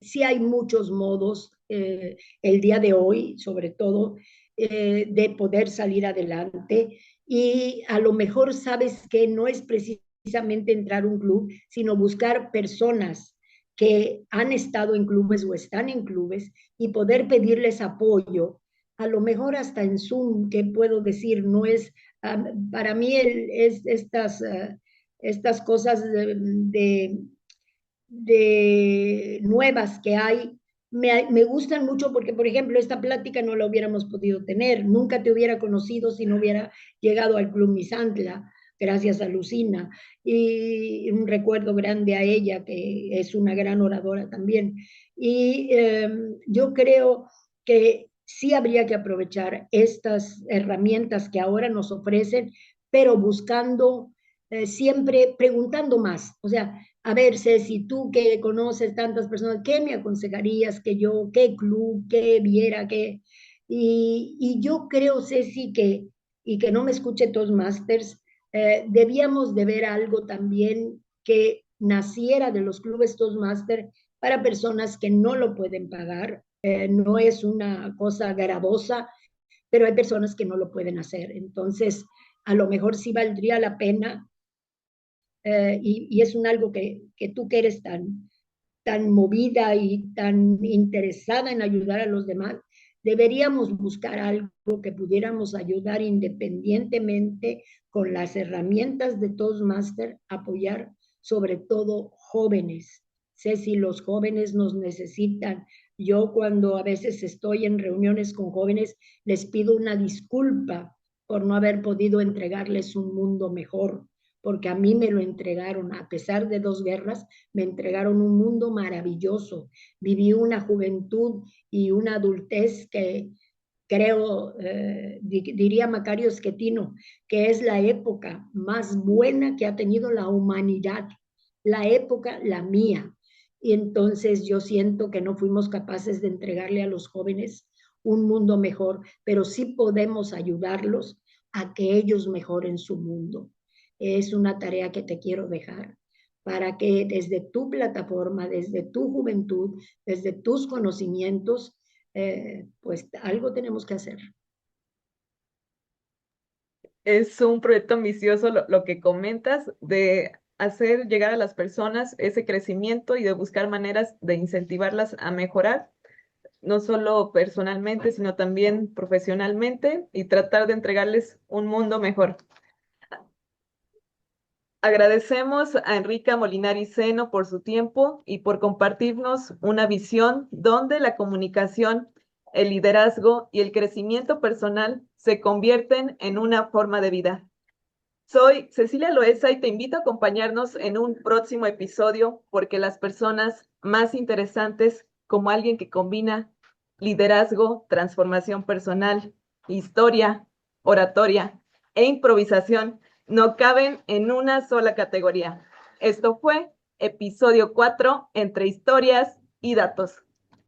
sí hay muchos modos el día de hoy, sobre todo, de poder salir adelante y a lo mejor sabes que no es precisamente entrar a un club, sino buscar personas que han estado en clubes o están en clubes y poder pedirles apoyo, a lo mejor hasta en Zoom, que puedo decir, no es, para mí es estas cosas de nuevas que hay, me gustan mucho porque, por ejemplo, esta plática no la hubiéramos podido tener, nunca te hubiera conocido si no hubiera llegado al Club Misantla, gracias a Lucina, y un recuerdo grande a ella, que es una gran oradora también. Y yo creo que sí habría que aprovechar estas herramientas que ahora nos ofrecen, pero buscando siempre, preguntando más. O sea, a ver, Ceci, tú que conoces tantas personas, ¿qué me aconsejarías que yo, qué club, qué viera, qué? Y yo creo, Ceci, y que no me escuche Toastmasters, debíamos de ver algo también que naciera de los clubes Toastmasters para personas que no lo pueden pagar. No es una cosa gravosa, pero hay personas que no lo pueden hacer. Entonces, a lo mejor sí valdría la pena y es un algo que tú que eres tan movida y tan interesada en ayudar a los demás, deberíamos buscar algo que pudiéramos ayudar independientemente con las herramientas de Toastmaster, apoyar sobre todo jóvenes. Sé si los jóvenes nos necesitan. Yo cuando a veces estoy en reuniones con jóvenes, les pido una disculpa por no haber podido entregarles un mundo mejor, porque a mí me lo entregaron, a pesar de 2 guerras, me entregaron un mundo maravilloso. Viví una juventud y una adultez que creo, diría Macario Schettino, que es la época más buena que ha tenido la humanidad, la época, la mía. Y entonces yo siento que no fuimos capaces de entregarle a los jóvenes un mundo mejor, pero sí podemos ayudarlos a que ellos mejoren su mundo. Es una tarea que te quiero dejar para que desde tu plataforma, desde tu juventud, desde tus conocimientos, pues algo tenemos que hacer. Es un proyecto ambicioso lo que comentas de hacer llegar a las personas ese crecimiento y de buscar maneras de incentivarlas a mejorar, no solo personalmente, sino también profesionalmente y tratar de entregarles un mundo mejor. Agradecemos a Enrica Molinari Seno por su tiempo y por compartirnos una visión donde la comunicación, el liderazgo y el crecimiento personal se convierten en una forma de vida. Soy Cecilia Loesa y te invito a acompañarnos en un próximo episodio porque las personas más interesantes, como alguien que combina liderazgo, transformación personal, historia, oratoria e improvisación, no caben en una sola categoría. Esto fue episodio 4 entre historias y datos.